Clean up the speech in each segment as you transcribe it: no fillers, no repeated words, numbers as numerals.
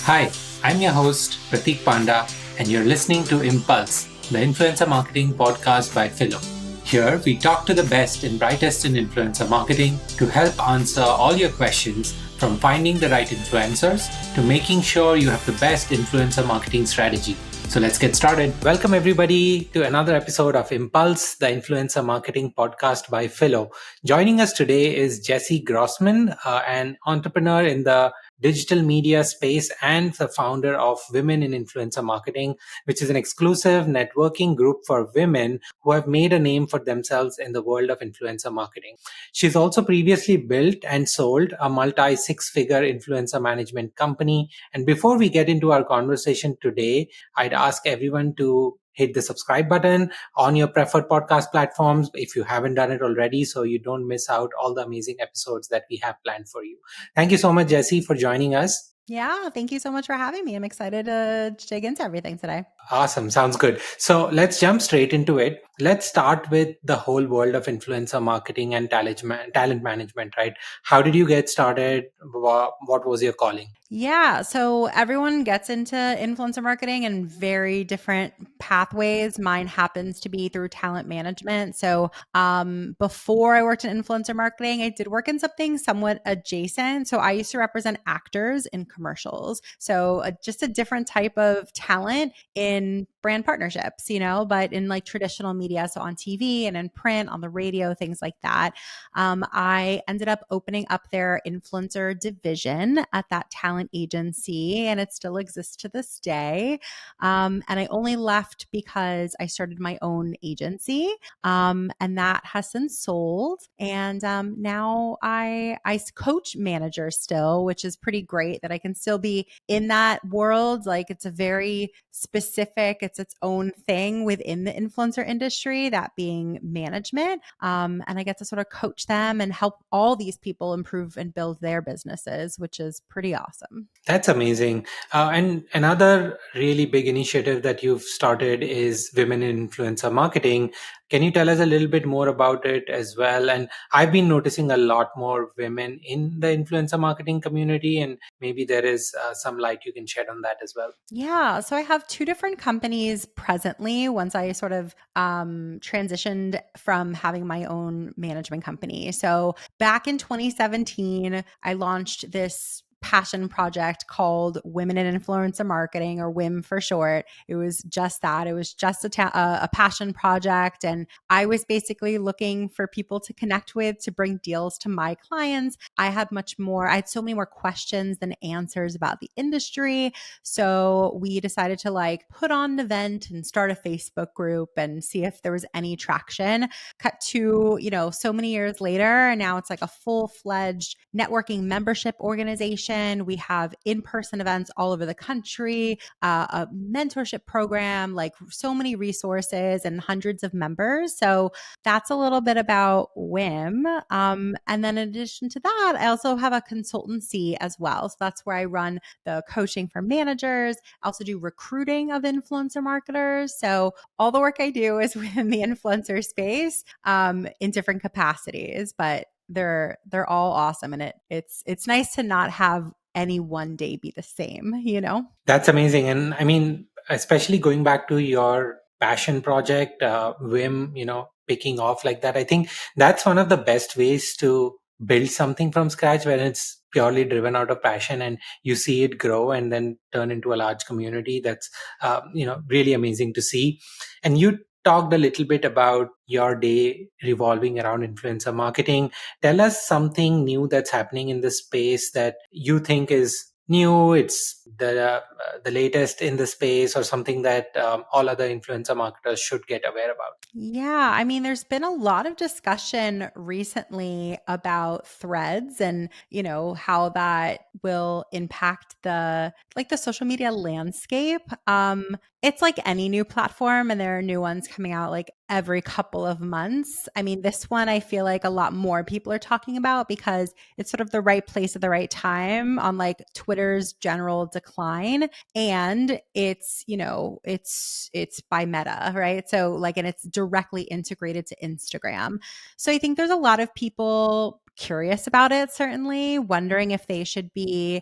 Hi, I'm your host, Prateek Panda, and you're listening to Impulse, the influencer marketing podcast by Phyllo. Here, we talk to the best and brightest in influencer marketing to help answer all your questions, from finding the right influencers to making sure you have the best influencer marketing strategy. So let's get started. Welcome, everybody, to another episode of Impulse, the influencer marketing podcast by Phyllo. Joining us today is Jessy Grossman, an entrepreneur in the digital media space and the founder of Women in Influencer Marketing, which is an exclusive networking group for women who have made a name for themselves in the world of influencer marketing. She's also previously built and sold a multi six-figure influencer management company. And before we get into our conversation today, I'd ask everyone to hit the subscribe button on your preferred podcast platforms if you haven't done it already, so you don't miss out all the amazing episodes that we have planned for you. Thank you so much, Jessy, for joining us. Yeah, thank you so much for having me. I'm excited to dig into everything today. Awesome. Sounds good. So let's jump straight into it. Let's start with the whole world of influencer marketing and talent management, right? How did you get started? What was your calling? Yeah, so everyone gets into influencer marketing in very different pathways. Mine happens to be through talent management. So before I worked in influencer marketing, I did work in something somewhat adjacent. So I used to represent actors in commercials. So just a different type of talent in brand partnerships, but in like traditional media. So on TV and in print, on the radio, things like that. I ended up opening up their influencer division at that talent agency, and it still exists to this day. And I only left because I started my own agency, and that has since sold. And now I coach managers still, which is pretty great that I can still be in that world. Like it's a very specific, it's its own thing within the influencer industry, that being management. And I get to sort of coach them and help all these people improve and build their businesses, which is pretty awesome. That's amazing. And another really big initiative that you've started is Women in Influencer Marketing. Can you tell us a little bit more about it as well? And I've been noticing a lot more women in the influencer marketing community, and maybe there is some light you can shed on that as well. Yeah. So I have two different companies presently once I sort of transitioned from having my own management company. So back in 2017, I launched this passion project called Women in Influencer Marketing, or WIM for short. It was just that. It was just a passion project. And I was basically looking for people to connect with, to bring deals to my clients. I had so many more questions than answers about the industry. So we decided to like put on an event and start a Facebook group and see if there was any traction. Cut to, so many years later, and now it's like a full-fledged networking membership organization. We have in-person events all over the country, a mentorship program, like so many resources and hundreds of members. So that's a little bit about WIM. And then in addition to that, I also have a consultancy as well. So that's where I run the coaching for managers. I also do recruiting of influencer marketers. So all the work I do is within the influencer space in different capacities, but they're all awesome. And it's nice to not have any one day be the same. That's amazing. And I mean, especially going back to your passion project, WIM, picking off like that, I think that's one of the best ways to build something from scratch when it's purely driven out of passion and you see it grow and then turn into a large community. That's, really amazing to see. And you talked a little bit about your day revolving around influencer marketing. Tell us something new that's happening in this space that you think is new, it's the latest in the space, or something that all other influencer marketers should get aware about. Yeah, I mean, there's been a lot of discussion recently about threads and, how that will impact the social media landscape. It's like any new platform, and there are new ones coming out like every couple of months. I mean, this one I feel like a lot more people are talking about because it's sort of the right place at the right time on like Twitter's general decline. And it's by Meta, right? So like, and it's directly integrated to Instagram. So I think there's a lot of people curious about it, certainly, wondering if they should be,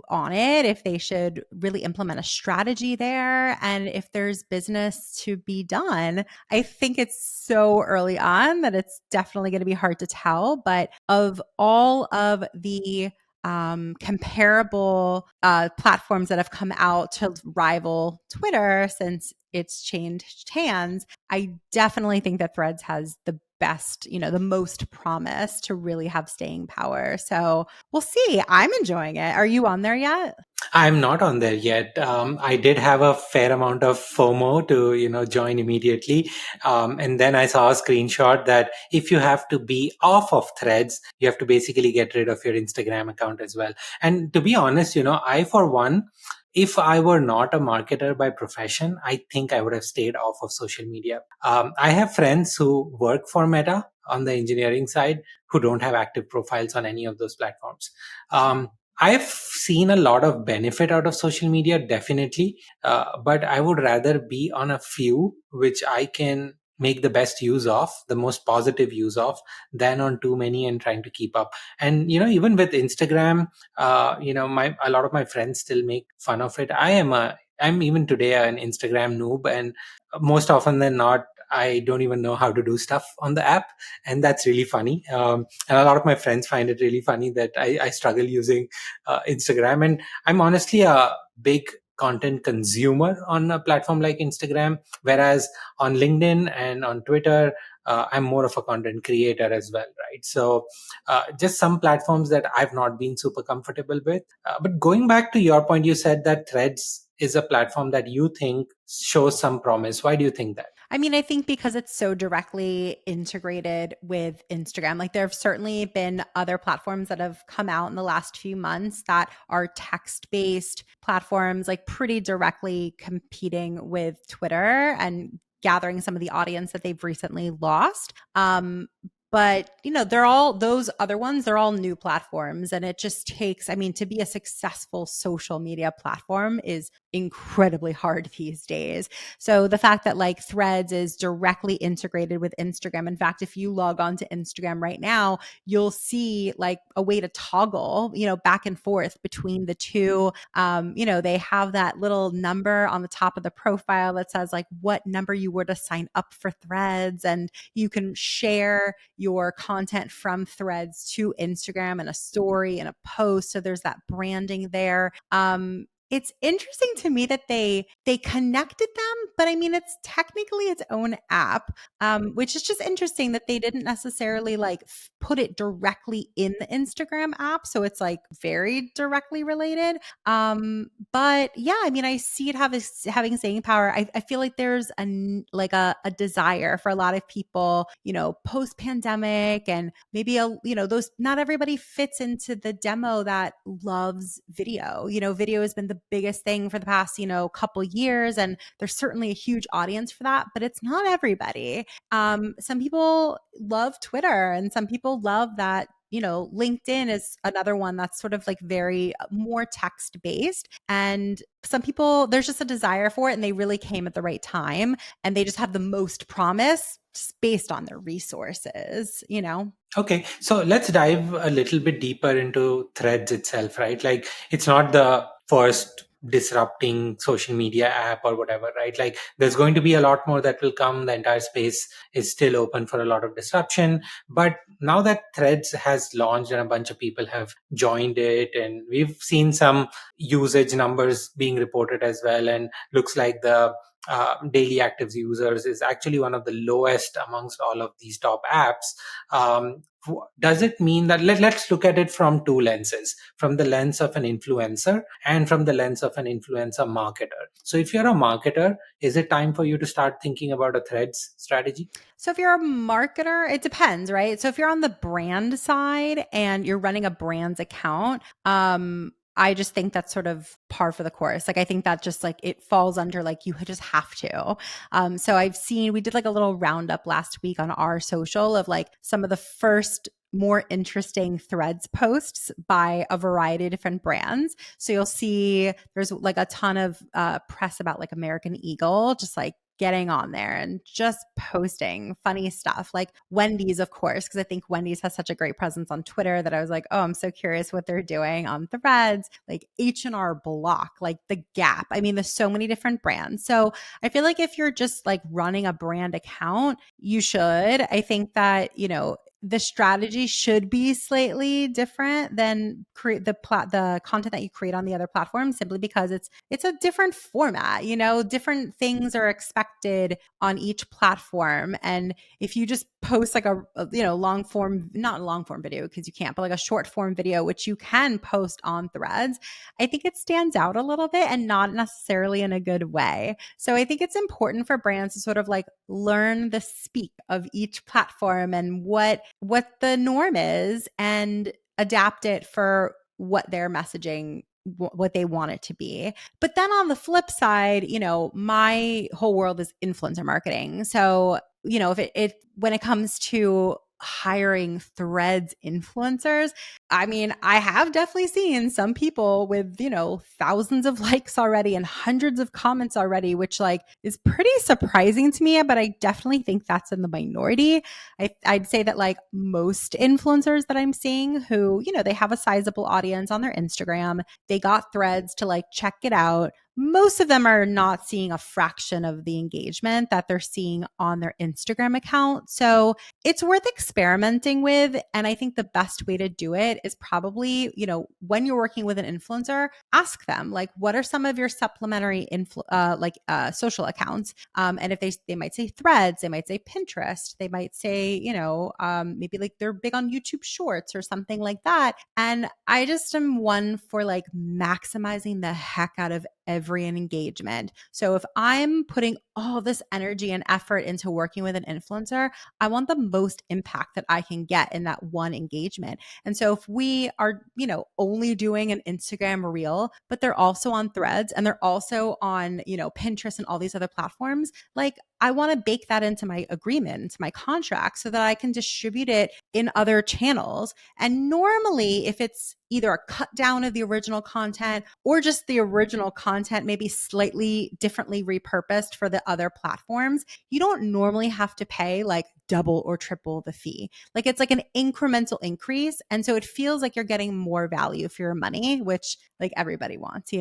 on it, if they should really implement a strategy there, and if there's business to be done. I think it's so early on that it's definitely going to be hard to tell. But of all of the comparable platforms that have come out to rival Twitter since it's changed hands, I definitely think that Threads has the best, the most promise to really have staying power. So we'll see. I'm enjoying it. Are you on there yet? I'm not on there yet. I did have a fair amount of FOMO to, join immediately. And then I saw a screenshot that if you have to be off of Threads, you have to basically get rid of your Instagram account as well. And to be honest, I, for one, if I were not a marketer by profession, I think I would have stayed off of social media. I have friends who work for Meta on the engineering side who don't have active profiles on any of those platforms. I've seen a lot of benefit out of social media, definitely, but I would rather be on a few which I can make the best use of, the most positive use of, than on too many and trying to keep up. And even with Instagram, a lot of my friends still make fun of it. I'm even today an Instagram noob, and most often than not, I don't even know how to do stuff on the app, and that's really funny. And a lot of my friends find it really funny that I struggle using Instagram. And I'm honestly a big content consumer on a platform like Instagram, whereas on LinkedIn and on Twitter, I'm more of a content creator as well, right? So just some platforms that I've not been super comfortable with. But going back to your point, you said that Threads is a platform that you think shows some promise. Why do you think that? I mean, I think because it's so directly integrated with Instagram. Like, there have certainly been other platforms that have come out in the last few months that are text-based platforms, like pretty directly competing with Twitter and gathering some of the audience that they've recently lost. But those other ones, they're all new platforms. And it just takes, I mean, to be a successful social media platform is incredibly hard these days. So the fact that like Threads is directly integrated with Instagram. In fact, if you log on to Instagram right now, you'll see like a way to toggle, back and forth between the two. They have that little number on the top of the profile that says like what number you were to sign up for Threads, and you can share your content from Threads to Instagram and a story and a post. So there's that branding there. It's interesting to me that they connected them, but I mean, it's technically its own app, which is just interesting that they didn't necessarily like put it directly in the Instagram app. So it's like very directly related. But yeah, I mean, I see it having staying power. I feel like there's a desire for a lot of people, post pandemic, and maybe those, not everybody fits into the demo that loves video. Video has been the biggest thing for the past, couple years, and there's certainly a huge audience for that, but it's not everybody. Some people love Twitter, and some people love that. LinkedIn is another one that's sort of like very more text based. And some people, there's just a desire for it, and they really came at the right time, and they just have the most promise just based on their resources. Okay, so let's dive a little bit deeper into Threads itself, right? Like, it's not the first disrupting social media app or whatever, right? Like, there's going to be a lot more that will come. The entire space is still open for a lot of disruption. But now that Threads has launched and a bunch of people have joined it, and we've seen some usage numbers being reported as well, and looks like the daily active users is actually one of the lowest amongst all of these top apps. Does it mean that let's look at it from two lenses, from the lens of an influencer and from the lens of an influencer marketer? So if you're a marketer, is it time for you to start thinking about a Threads strategy? So if you're a marketer, it depends, right? So if you're on the brand side and you're running a brand's account, I just think that's sort of par for the course. Like, I think that just like it falls under like you just have to. So we did like a little roundup last week on our social of like some of the first more interesting Threads posts by a variety of different brands. So you'll see there's like a ton of press about like American Eagle, just like getting on there and just posting funny stuff, like Wendy's, of course, because I think Wendy's has such a great presence on Twitter that I was like, oh, I'm so curious what they're doing on Threads, like H&R Block, like The Gap. I mean, there's so many different brands. So I feel like if you're just like running a brand account, you should. I think that, the strategy should be slightly different than create the content that you create on the other platforms, simply because it's a different format. Different things are expected on each platform, and if you just post like a long form, not long form video because you can't, but like a short form video, which you can post on Threads, I think it stands out a little bit and not necessarily in a good way. So I think it's important for brands to sort of like learn the speak of each platform and what the norm is, and adapt it for what their messaging, what they want it to be. But then on the flip side, my whole world is influencer marketing. So, if when it comes to hiring Threads influencers, I mean, I have definitely seen some people with, thousands of likes already and hundreds of comments already, which like is pretty surprising to me, but I definitely think that's in the minority. I'd say that like most influencers that I'm seeing who, they have a sizable audience on their Instagram, they got Threads to like check it out. Most of them are not seeing a fraction of the engagement that they're seeing on their Instagram account. So it's worth experimenting with. And I think the best way to do it is probably, when you're working with an influencer, ask them like, what are some of your supplementary social accounts? And if they might say Threads, they might say Pinterest, they might say, maybe like they're big on YouTube Shorts or something like that. And I just am one for like maximizing the heck out of every engagement. So if I'm putting all this energy and effort into working with an influencer, I want the most impact that I can get in that one engagement. And so if we are, only doing an Instagram reel, but they're also on Threads and they're also on, Pinterest and all these other platforms, like I want to bake that into my agreement, into my contract, so that I can distribute it in other channels. And normally, if it's either a cut down of the original content or just the original content, maybe slightly differently repurposed for the other platforms, you don't normally have to pay like double or triple the fee. Like it's like an incremental increase. And so it feels like you're getting more value for your money, which like everybody wants,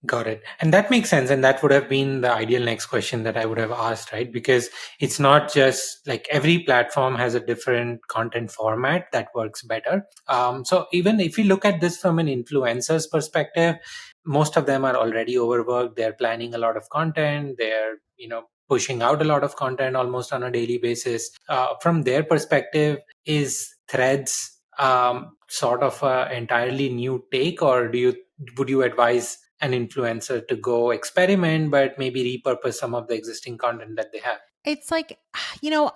Got it. And that makes sense. And that would have been the ideal next question that I would have asked, right? Because it's not just like every platform has a different content format that works better. So even if you look at this from an influencer's perspective, most of them are already overworked. They're planning a lot of content. They're, pushing out a lot of content almost on a daily basis. From their perspective, is Threads sort of an entirely new take, or would you advise an influencer to go experiment, but maybe repurpose some of the existing content that they have? It's like,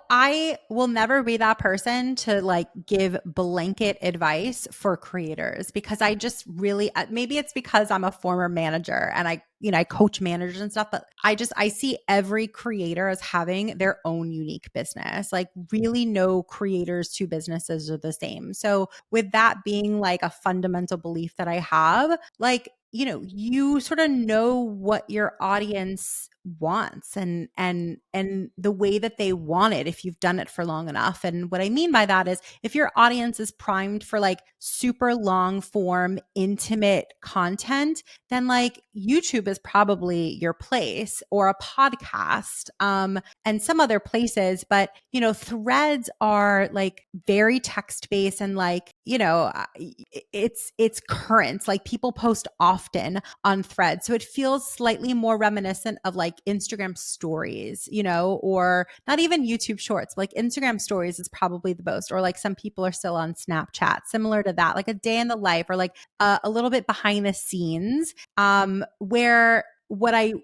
I will never be that person to like give blanket advice for creators, because I just really, maybe it's because I'm a former manager and I coach managers and stuff, but I see every creator as having their own unique business. Like really no creators to businesses are the same. So with that being like a fundamental belief that I have, like, you sort of know what your audience wants and the way that they want it if you've done it for long enough. And what I mean by that is if your audience is primed for like super long form intimate content, then like YouTube is probably your place, or a podcast, and some other places. But Threads are like very text based, and like it's current. Like people post often on Threads, so it feels slightly more reminiscent of like Instagram stories, or not even YouTube Shorts. Like Instagram stories is probably the most, or like some people are still on Snapchat, similar to that, like a day in the life, or like a little bit behind the scenes, where what I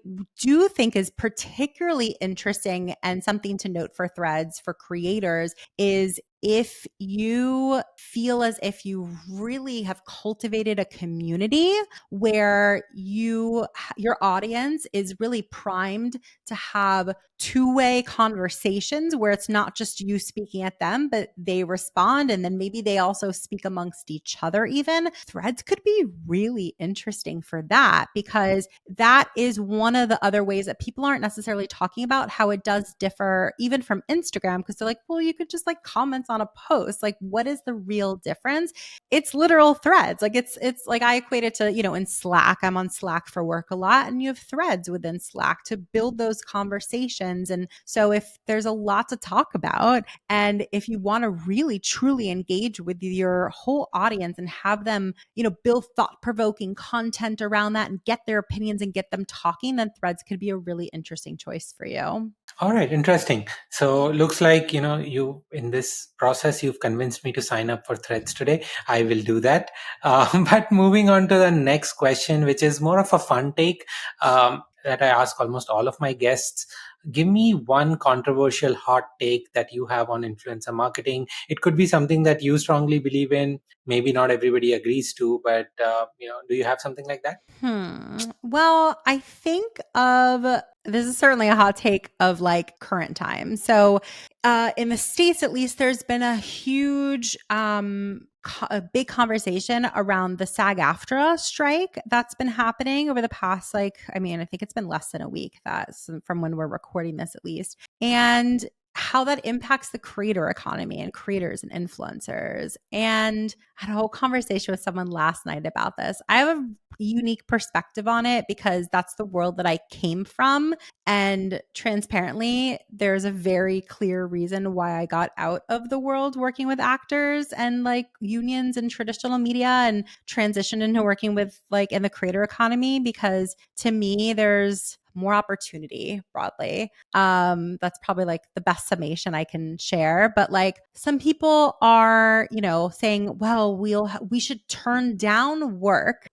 do think is particularly interesting and something to note for Threads for creators is if you feel as if you really have cultivated a community where your audience is really primed to have two-way conversations where it's not just you speaking at them, but they respond and then maybe they also speak amongst each other even. Threads could be really interesting for that because that is one of the other ways that people aren't necessarily talking about how it does differ even from Instagram because they're like, well, you could just like comment on a post. Like, what is the real difference? It's literal threads. Like it's like I equate it to, in Slack. I'm on Slack for work a lot and you have threads within Slack to build those conversations. And so if there's a lot to talk about and if you want to really truly engage with your whole audience and have them, build thought-provoking content around that and get their opinions and get them talking, then threads could be a really interesting choice for you. All right, interesting. So looks like, you in this process, you've convinced me to sign up for Threads today. I will do that. But moving on to the next question, which is more of a fun take that I ask almost all of my guests. Give me one controversial hot take that you have on influencer marketing. It could be something that you strongly believe in. Maybe not everybody agrees to, but do you have something like that? Well, I think of this is certainly a hot take of like current time. So, in the States, at least, there's been a huge, a big conversation around the SAG-AFTRA strike that's been happening over the past, I think it's been less than a week. That's from when we're recording this, at least, and how that impacts the creator economy and creators and influencers. And I had a whole conversation with someone last night about this. I have a unique perspective on it because that's the world that I came from. And transparently, there's a very clear reason why I got out of the world working with actors and like unions and traditional media and transitioned into working with like in the creator economy because to me, there's more opportunity broadly. That's probably like the best summation I can share. But like some people are, saying, well, we should turn down work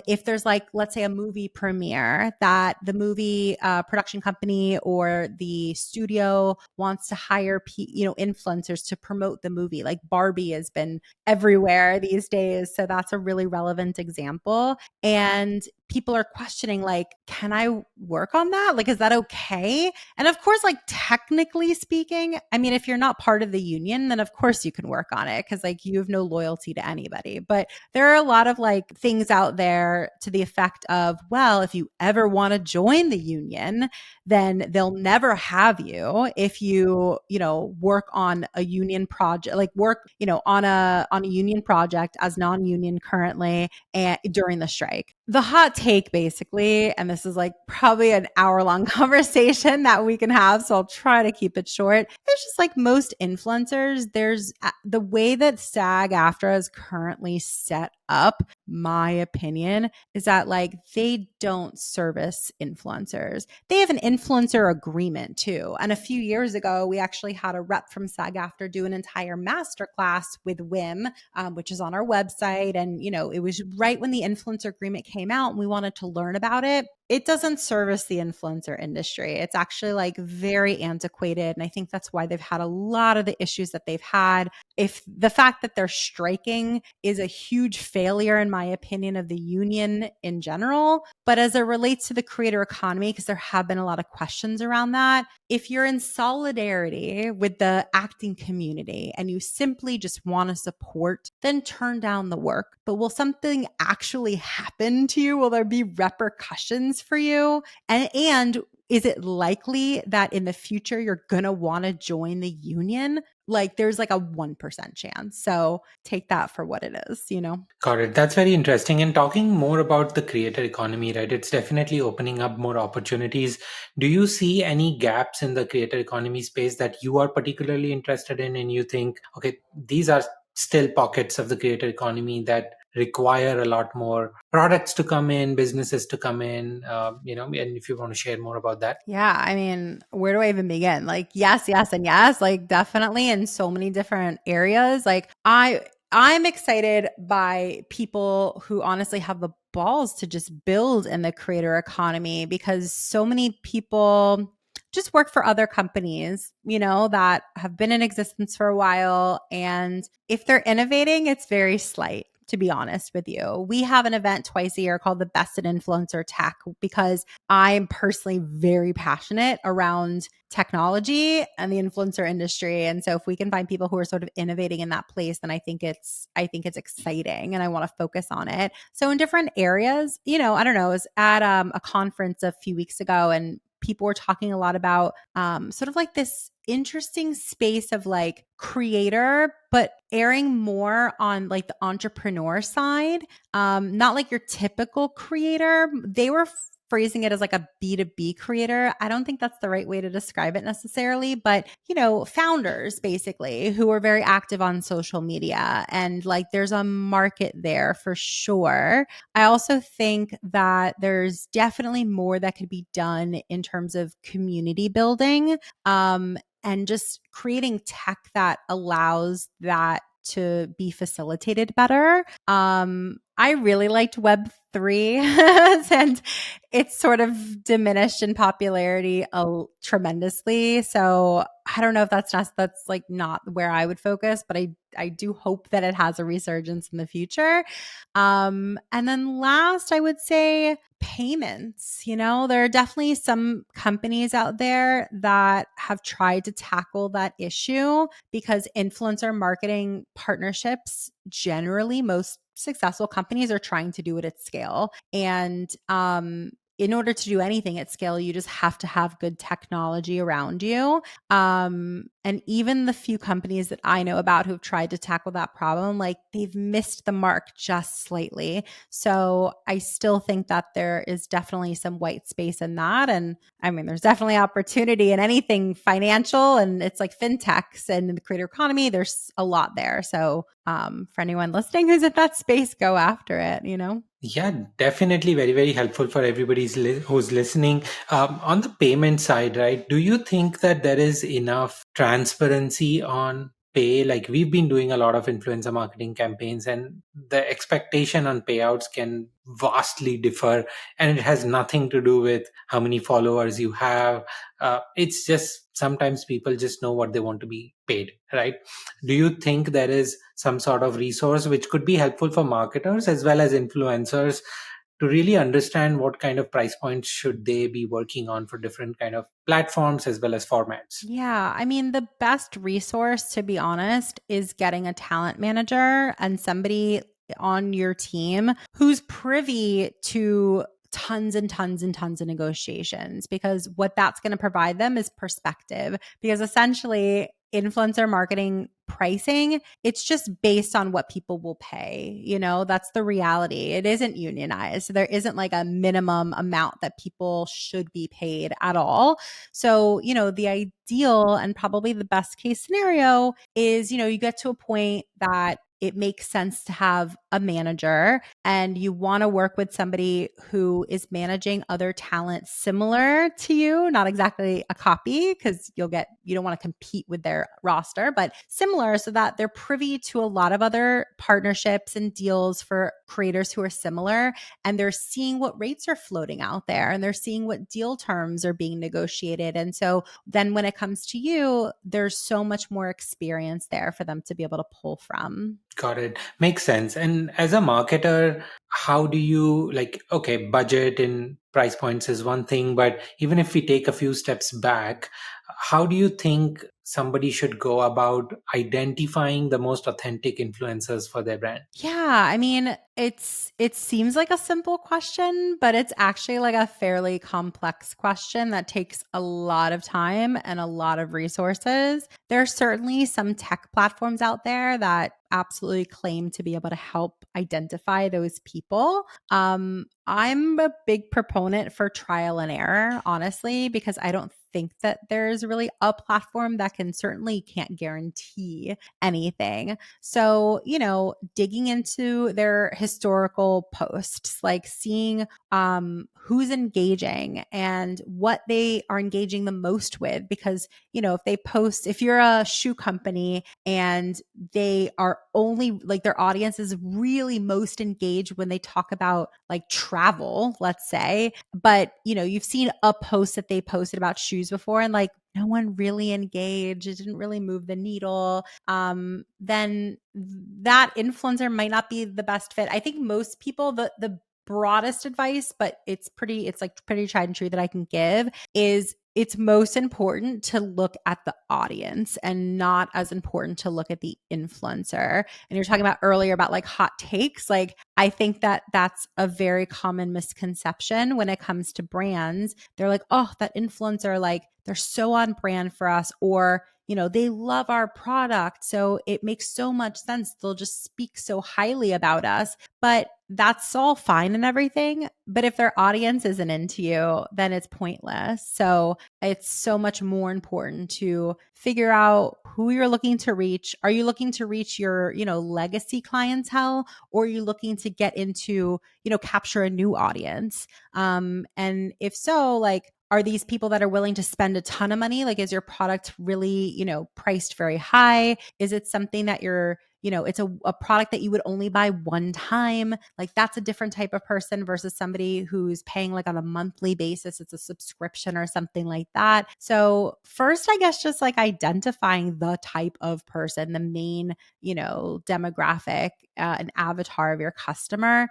if there's like, let's say a movie premiere that the movie production company or the studio wants to hire, influencers to promote the movie. Like Barbie has been everywhere these days. So that's a really relevant example. And people are questioning like, can I work on that? Like, is that okay? And of course, like technically speaking, I mean, if you're not part of the union, then of course you can work on it because like you have no loyalty to anybody. But there are a lot of like things out there to the effect of, well, if you ever want to join the union, then they'll never have you if you, work on a union project, like work, on a union project as non-union currently and during the strike. The hot take basically, and this is like probably an hour-long conversation that we can have, so I'll try to keep it short. It's just like most influencers, there's the way that SAG-AFTRA is currently set up, my opinion, is that like they don't service influencers. They have an influencer agreement too. And a few years ago, we actually had a rep from SAG-AFTRA do an entire masterclass with WIM, which is on our website. And, it was right when the influencer agreement came out and we wanted to learn about it. It doesn't service the influencer industry. It's actually like very antiquated. And I think that's why they've had a lot of the issues that they've had. If the fact that they're striking is a huge failure, in my opinion, of the union in general. But as it relates to the creator economy, because there have been a lot of questions around that, if you're in solidarity with the acting community and you simply just want to support, then turn down the work. But will something actually happen to you? Will there be repercussions for you? And is it likely that in the future you're going to want to join the union? Like there's like a 1% chance. So take that for what it is. Got it. That's very interesting. And talking more about the creator economy, right? It's definitely opening up more opportunities. Do you see any gaps in the creator economy space that you are particularly interested in and you think, okay, these are still pockets of the creator economy that require a lot more products to come in, businesses to come in, and if you want to share more about that. Yeah, I mean, where do I even begin? Like, yes, yes, and yes, like definitely in so many different areas. Like I'm excited by people who honestly have the balls to just build in the creator economy because so many people just work for other companies, that have been in existence for a while. And if they're innovating, it's very slight, to be honest with you. We have an event twice a year called the Best in Influencer Tech because I'm personally very passionate around technology and the influencer industry. And so if we can find people who are sort of innovating in that place, then I think it's exciting and I want to focus on it. So in different areas, I don't know, I was at a conference a few weeks ago and people were talking a lot about sort of like this interesting space of like creator, but airing more on like the entrepreneur side. Not like your typical creator. They were phrasing it as like a B2B creator. I don't think that's the right way to describe it necessarily, but founders basically who are very active on social media and like there's a market there for sure. I also think that there's definitely more that could be done in terms of community building. And just creating tech that allows that to be facilitated better. I really liked Web3 and it's sort of diminished in popularity tremendously. So I don't know if that's like not where I would focus, but I do hope that it has a resurgence in the future. And then last, I would say payments. There are definitely some companies out there that have tried to tackle that issue because influencer marketing partnerships, generally, most successful companies are trying to do it at scale. And in order to do anything at scale, you just have to have good technology around you. And even the few companies that I know about who've tried to tackle that problem, like they've missed the mark just slightly. So I still think that there is definitely some white space in that. And I mean, there's definitely opportunity in anything financial and it's like fintechs and in the creator economy, there's a lot there. So for anyone listening who's in that space, go after it. Yeah, definitely very, very helpful for everybody who's listening. On the payment side, right? Do you think that there is enough transparency on pay? Like we've been doing a lot of influencer marketing campaigns and the expectation on payouts can vastly differ. And it has nothing to do with how many followers you have. It's just sometimes people just know what they want to be paid, right? Do you think there is some sort of resource which could be helpful for marketers as well as influencers to really understand what kind of price points should they be working on for different kind of platforms as well as formats? Yeah, I mean, the best resource, to be honest, is getting a talent manager and somebody on your team who's privy to tons and tons and tons of negotiations because what that's going to provide them is perspective. Because essentially, influencer marketing pricing, it's just based on what people will pay. That's the reality. It isn't unionized. So there isn't like a minimum amount that people should be paid at all. So, the ideal and probably the best case scenario is, you get to a point that it makes sense to have a manager and you want to work with somebody who is managing other talent similar to you, not exactly a copy because you don't want to compete with their roster, but similar so that they're privy to a lot of other partnerships and deals for creators who are similar. And they're seeing what rates are floating out there and they're seeing what deal terms are being negotiated. And so then when it comes to you, there's so much more experience there for them to be able to pull from. Got it. Makes sense. And as a marketer, how do you okay, budget and price points is one thing, but even if we take a few steps back, how do you think somebody should go about identifying the most authentic influencers for their brand? Yeah, I mean, it seems like a simple question, but it's actually like a fairly complex question that takes a lot of time and a lot of resources. There are certainly some tech platforms out there that absolutely claim to be able to help identify those people. I'm a big proponent for trial and error, honestly, because I don't think that there's really a platform that certainly can't guarantee anything. So, digging into their historical posts, like seeing who's engaging and what they are engaging the most with. Because, if you're a shoe company and they are only like their audience is really most engaged when they talk about like travel, let's say, but you've seen a post that they posted about shoes shoes before and like no one really engaged, it didn't really move the needle, then that influencer might not be the best fit. I think most people, the broadest advice, but it's like pretty tried and true that I can give is it's most important to look at the audience and not as important to look at the influencer. And you're talking about earlier about like hot takes. Like, I think that that's a very common misconception when it comes to brands. They're like, oh, that influencer, like they're so on brand for us, or, you know, they love our product, so it makes so much sense. They'll just speak so highly about us. But that's all fine and everything. But if their audience isn't into you, then it's pointless. So it's so much more important to figure out who you're looking to reach. Are you looking to reach your, you know, legacy clientele, or are you looking to get into, you know, capture a new audience? And if so, like, are these people that are willing to spend a ton of money? Like, is your product really, you know, priced very high? Is it something that you're, you know, it's a product that you would only buy one time? Like, that's a different type of person versus somebody who's paying like on a monthly basis. It's a subscription or something like that. So first, I guess just like identifying the type of person, the main, you know, demographic, an avatar of your customer.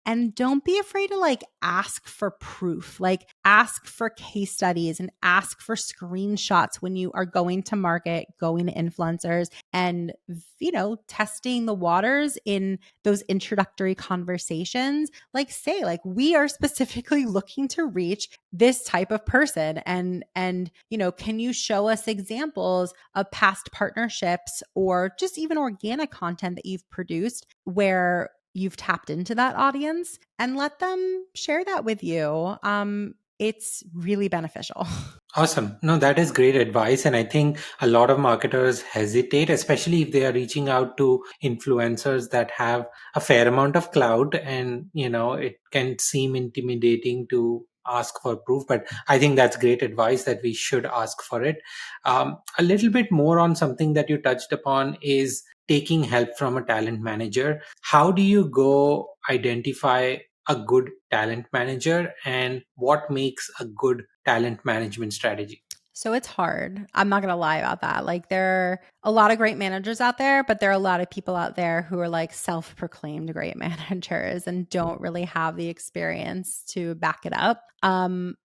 And don't be afraid to like ask for proof, like ask for case studies and ask for screenshots when you are going to market, going to influencers, and, you know, testing the waters in those introductory conversations. Like, say, like, we are specifically looking to reach this type of person. And, you know, can you show us examples of past partnerships or just even organic content that you've produced where you've tapped into that audience, and let them share that with you. It's really beneficial. Awesome. No, that is great advice. And I think a lot of marketers hesitate, especially if they are reaching out to influencers that have a fair amount of clout, and, you know, it can seem intimidating to ask for proof. But I think that's great advice that we should ask for it. A little bit more on something that you touched upon is taking help from a talent manager. How do you go identify a good talent manager, and what makes a good talent management strategy? So it's hard. I'm not going to lie about that. Like, there are a lot of great managers out there, but there are a lot of people out there who are like self-proclaimed great managers and don't really have the experience to back it up.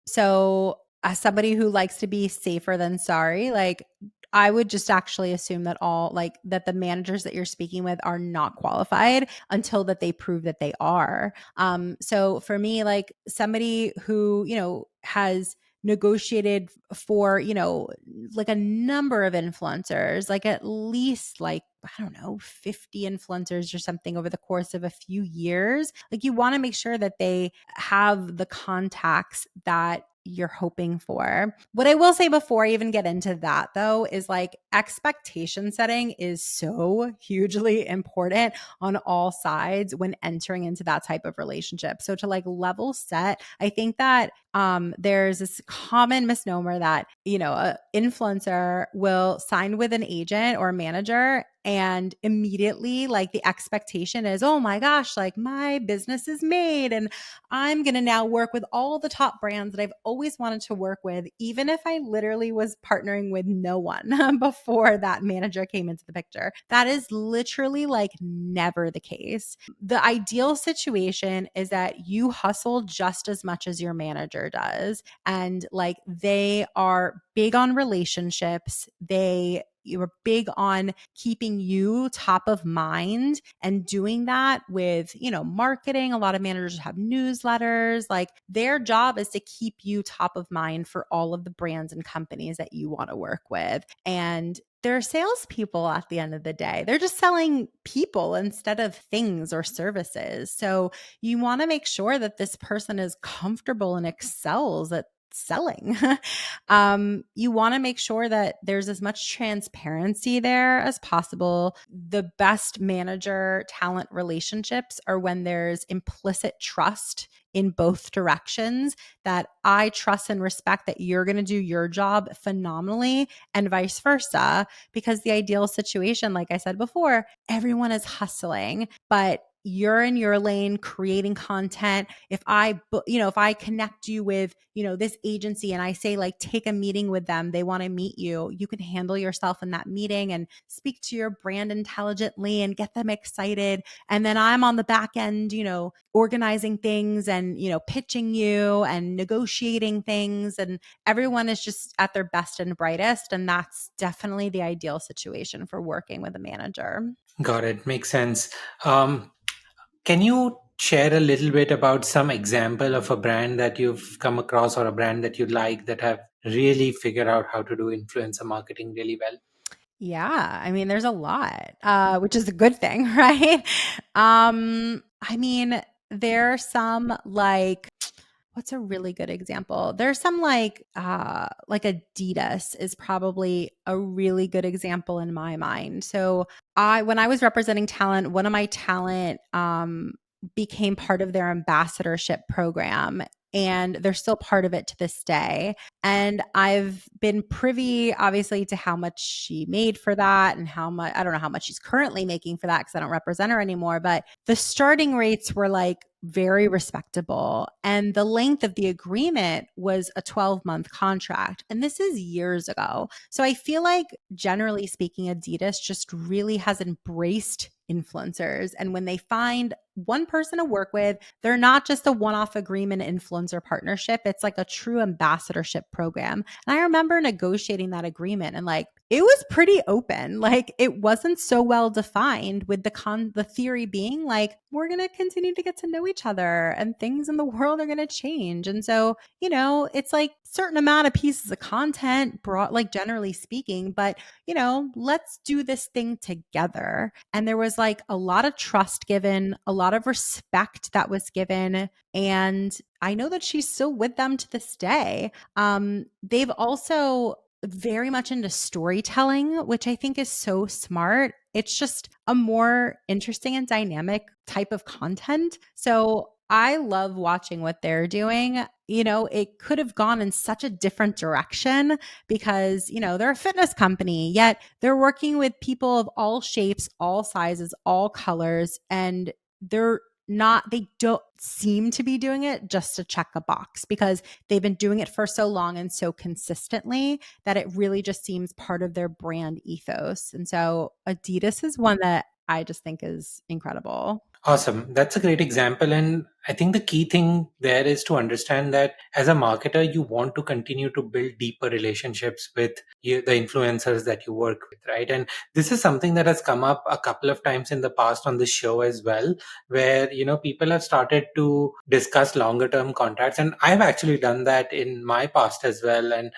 So as somebody who likes to be safer than sorry, like, I would just actually assume that that the managers that you're speaking with are not qualified until that they prove that they are. So for me, like, somebody who, you know, has negotiated for, you know, like a number of influencers, like at least like, I don't know, 50 influencers or something over the course of a few years. Like, you want to make sure that they have the contacts that you're hoping for. What I will say before I even get into that, though, is like, expectation setting is so hugely important on all sides when entering into that type of relationship. So to like level set, I think that there's this common misnomer that, you know, an influencer will sign with an agent or a manager, and immediately like the expectation is, oh my gosh, like my business is made and I'm going to now work with all the top brands that I've always wanted to work with, even if I literally was partnering with no one before that manager came into the picture. That is literally like never the case. The ideal situation is that you hustle just as much as your manager does. And like, they are big on relationships. You're big on keeping you top of mind and doing that with, you know, marketing. A lot of managers have newsletters. Like, their job is to keep you top of mind for all of the brands and companies that you want to work with. And they're salespeople at the end of the day. They're just selling people instead of things or services. So you want to make sure that this person is comfortable and excels at selling. You want to make sure that there's as much transparency there as possible. The best manager talent relationships are when there's implicit trust in both directions, that I trust and respect that you're going to do your job phenomenally, and vice versa. Because the ideal situation, like I said before, everyone is hustling, but you're in your lane creating content. If I connect you with, this agency and I say like, take a meeting with them, they want to meet you, you can handle yourself in that meeting and speak to your brand intelligently and get them excited. And then I'm on the back end, organizing things and, pitching you and negotiating things. And everyone is just at their best and brightest. And that's definitely the ideal situation for working with a manager. Got it. Makes sense. Um, can you share a little bit about some example of a brand that you've come across or a brand that you like that have really figured out how to do influencer marketing really well? Yeah, I mean, there's a lot, which is a good thing, right? I mean, there's some like, what's a really good example? There's some like Adidas is probably a really good example in my mind. So when I was representing talent, one of my talent became part of their ambassadorship program. And they're still part of it to this day. And I've been privy, obviously, to how much she made for that and how much, I don't know how much she's currently making for that because I don't represent her anymore. But the starting rates were like very respectable. And the length of the agreement was a 12-month contract. And this is years ago. So I feel like, generally speaking, Adidas just really has embraced influencers. And when they find one person to work with, they're not just a one-off agreement influencer partnership. It's like a true ambassadorship program. And I remember negotiating that agreement and like, it was pretty open. Like it wasn't so well defined, with the theory being like, we're going to continue to get to know each other and things in the world are going to change. And so, it's like certain amount of pieces of content brought, like generally speaking, but let's do this thing together. And there was like a lot of trust given, a lot of respect that was given. And I know that she's still with them to this day. They've also very much into storytelling, which I think is so smart. It's just a more interesting and dynamic type of content. So I love watching what they're doing. It could have gone in such a different direction because, they're a fitness company, yet they're working with people of all shapes, all sizes, all colors, and they don't seem to be doing it just to check a box because they've been doing it for so long and so consistently that it really just seems part of their brand ethos. And so Adidas is one that I just think is incredible. Awesome. That's a great example. And I think the key thing there is to understand that as a marketer, you want to continue to build deeper relationships with the influencers that you work with, right? And this is something that has come up a couple of times in the past on this show as well, where, people have started to discuss longer term contracts. And I've actually done that in my past as well. And,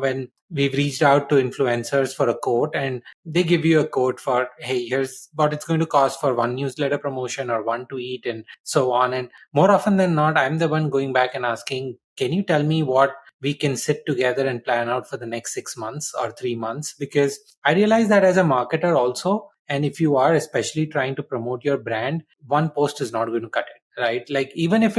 when we've reached out to influencers for a quote and they give you a quote for, hey, here's what it's going to cost for one newsletter promotion or one tweet and so on. And more often than not, I'm the one going back and asking, can you tell me what we can sit together and plan out for the next 6 months or 3 months? Because I realize that as a marketer also, and if you are especially trying to promote your brand, one post is not going to cut it. Right? Like even if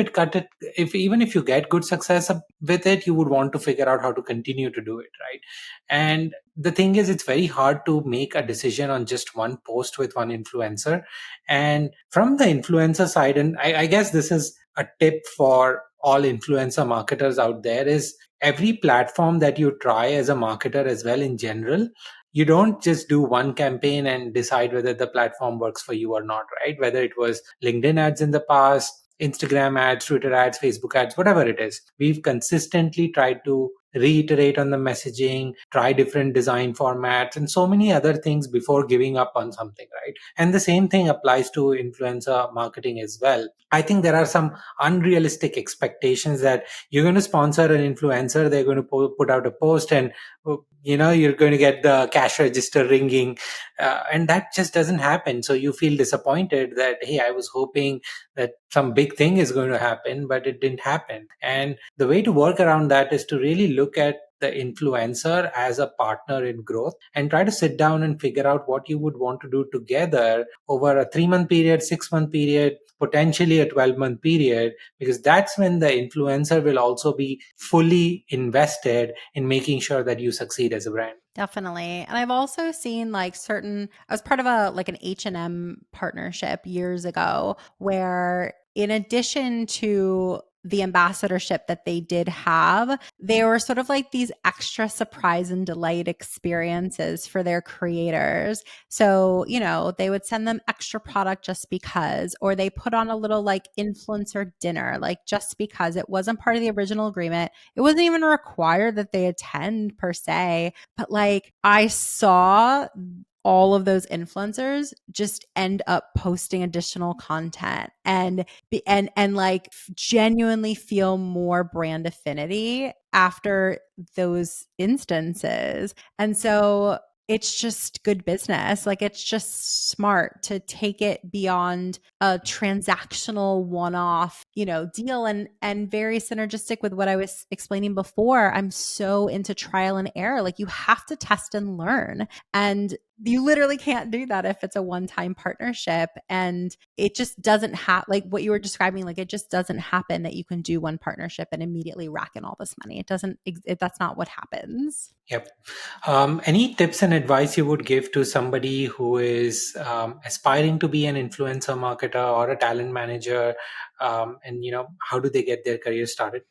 you get good success with it, you would want to figure out how to continue to do it. Right? And the thing is, it's very hard to make a decision on just one post with one influencer. And from the influencer side, and I guess this is a tip for all influencer marketers out there, is every platform that you try as a marketer as well in general, you don't just do one campaign and decide whether the platform works for you or not, right? Whether it was LinkedIn ads in the past, Instagram ads, Twitter ads, Facebook ads, whatever it is, we've consistently tried to reiterate on the messaging, try different design formats, and so many other things before giving up on something, right? And the same thing applies to influencer marketing as well. I think there are some unrealistic expectations that you're going to sponsor an influencer, they're going to put out a post, and you're going to get the cash register ringing, and that just doesn't happen. So you feel disappointed that, hey, I was hoping that some big thing is going to happen, but it didn't happen. And the way to work around that is to really look at the influencer as a partner in growth and try to sit down and figure out what you would want to do together over a 3-month period, 6-month period, potentially a 12-month period, because that's when the influencer will also be fully invested in making sure that you succeed as a brand. Definitely. And I've also seen like I was part of a like an H&M partnership years ago where in addition to the ambassadorship that they did have, they were sort of like these extra surprise and delight experiences for their creators. So, they would send them extra product just because, or they put on a little like influencer dinner, like just because it wasn't part of the original agreement. It wasn't even required that they attend per se, but like I saw all of those influencers just end up posting additional content and like genuinely feel more brand affinity after those instances. And so it's just good business. Like it's just smart to take it beyond a transactional one-off, deal and very synergistic with what I was explaining before. I'm so into trial and error. Like you have to test and learn. And you literally can't do that if it's a one-time partnership. And it just doesn't like what you were describing, like it just doesn't happen that you can do one partnership and immediately rack in all this money. It doesn't, that's not what happens. Yep. Any tips and advice you would give to somebody who is aspiring to be an influencer marketer or a talent manager? And, how do they get their career started?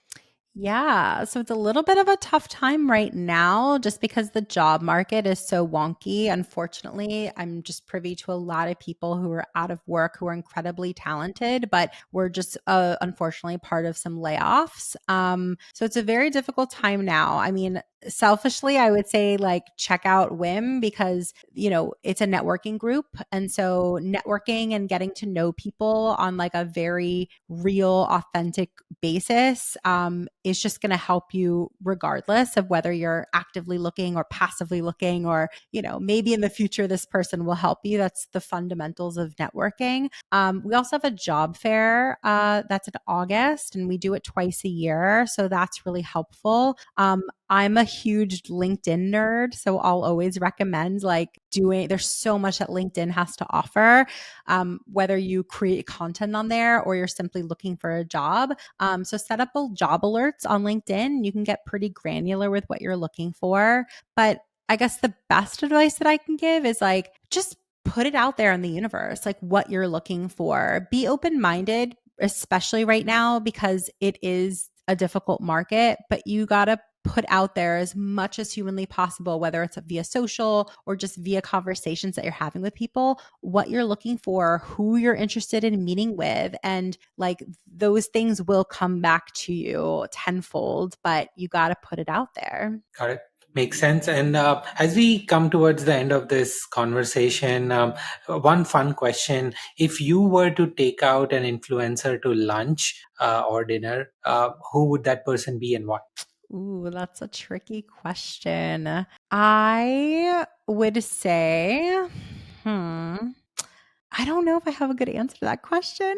Yeah. So it's a little bit of a tough time right now just because the job market is so wonky. Unfortunately, I'm just privy to a lot of people who are out of work who are incredibly talented, but we're just unfortunately part of some layoffs. So it's a very difficult time now. I mean, selfishly, I would say like check out WIM because, it's a networking group. And so networking and getting to know people on like a very real, authentic basis is just going to help you regardless of whether you're actively looking or passively looking, or, maybe in the future, this person will help you. That's the fundamentals of networking. We also have a job fair that's in August and we do it twice a year. So that's really helpful. I'm a huge LinkedIn nerd, so I'll always recommend like there's so much that LinkedIn has to offer, whether you create content on there or you're simply looking for a job. So set up job alerts on LinkedIn. You can get pretty granular with what you're looking for. But I guess the best advice that I can give is like, just put it out there in the universe, like what you're looking for. Be open-minded, especially right now, because it is a difficult market, but you got to put out there as much as humanly possible, whether it's via social or just via conversations that you're having with people, what you're looking for, who you're interested in meeting with. And like those things will come back to you tenfold, but you got to put it out there. Got it. Makes sense. And as we come towards the end of this conversation, one fun question. If you were to take out an influencer to lunch or dinner, who would that person be and what? Ooh, that's a tricky question. I would say, hmm, I don't know if I have a good answer to that question.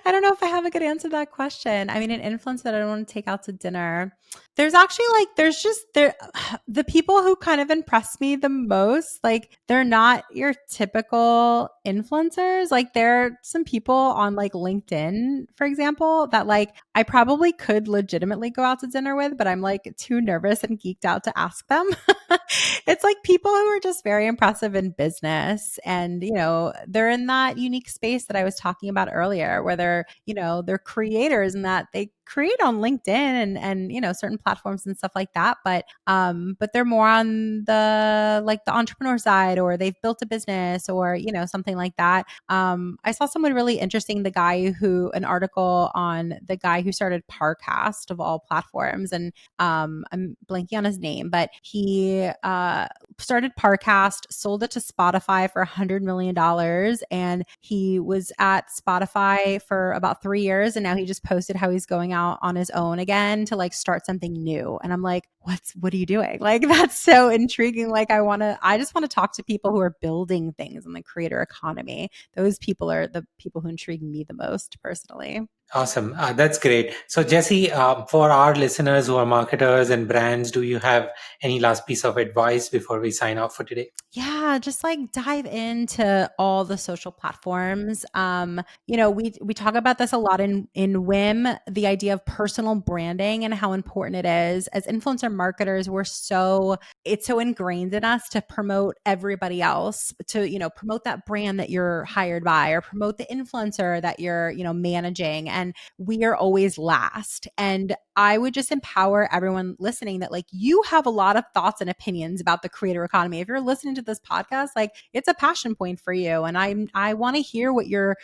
I don't know if I have a good answer to that question. I mean, an influencer that I don't want to take out to dinner. There's actually like, there's just the people who kind of impress me the most. Like, they're not your typical influencers. Like, there are some people on like LinkedIn, for example, that like I probably could legitimately go out to dinner with, but I'm like too nervous and geeked out to ask them. It's like people who are just very impressive in business and, they're in that unique space that I was talking about earlier where they're creators and that they create on LinkedIn and certain platforms and stuff like that, but they're more on the entrepreneur side, or they've built a business or something like that. I saw someone really interesting, an article on the guy who started Parcast of all platforms, and I'm blanking on his name, but he started Parcast, sold it to Spotify for $100 million. And he was at Spotify for about 3 years. And now he just posted how he's going out on his own again to like start something new. And I'm like, what are you doing? Like, that's so intriguing. Like, I just want to talk to people who are building things in the creator economy. Those people are the people who intrigue me the most personally. Awesome. That's great. So, Jessy, for our listeners who are marketers and brands, do you have any last piece of advice before we sign off for today? Yeah, just like dive into all the social platforms. We talk about this a lot in WIM, the idea of personal branding and how important it is. As influencer marketers, we're so it's so ingrained in us to promote everybody else, to, promote that brand that you're hired by, or promote the influencer that you're, managing. And we are always last. And I would just empower everyone listening that like you have a lot of thoughts and opinions about the creator economy. If you're listening to this podcast, like it's a passion point for you. And I want to hear what your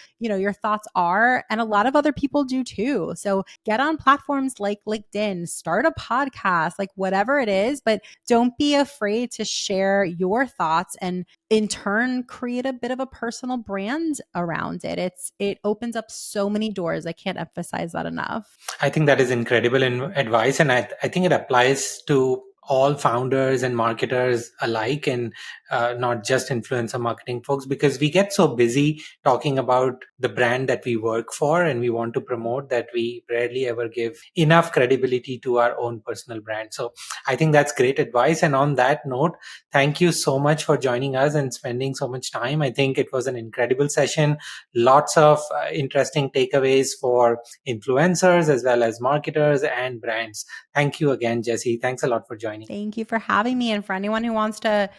thoughts are. And a lot of other people do too. So get on platforms like LinkedIn, start a podcast, like whatever it is, but don't be afraid to share your thoughts and in turn create a bit of a personal brand around it. It opens up so many doors. I can't emphasize that enough. I think that is incredible advice. And I think it applies to all founders and marketers alike, and not just influencer marketing folks, because we get so busy talking about the brand that we work for and we want to promote that we rarely ever give enough credibility to our own personal brand. So I think that's great advice. And on that note, thank you so much for joining us and spending so much time. I think it was an incredible session. Lots of interesting takeaways for influencers as well as marketers and brands. Thank you again, Jessy. Thanks a lot for joining. Thank you for having me. And for anyone who wants to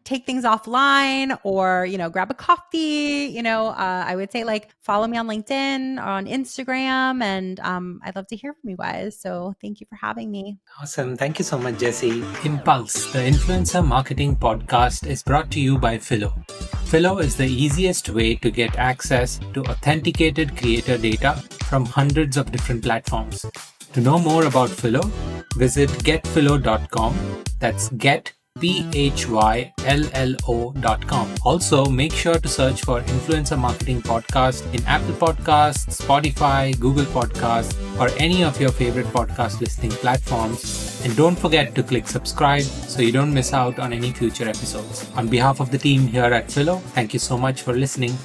take things offline or, grab a coffee, I would say like follow me on LinkedIn or on Instagram. And I'd love to hear from you guys. So thank you for having me. Awesome. Thank you so much, Jessy. Impulse, the Influencer Marketing Podcast, is brought to you by Phyllo. Phyllo is the easiest way to get access to authenticated creator data from hundreds of different platforms. To know more about Phyllo, visit getphyllo.com. That's getphyllo.com. Also, make sure to search for Influencer Marketing Podcast in Apple Podcasts, Spotify, Google Podcasts, or any of your favorite podcast listening platforms. And don't forget to click subscribe so you don't miss out on any future episodes. On behalf of the team here at Phyllo, thank you so much for listening.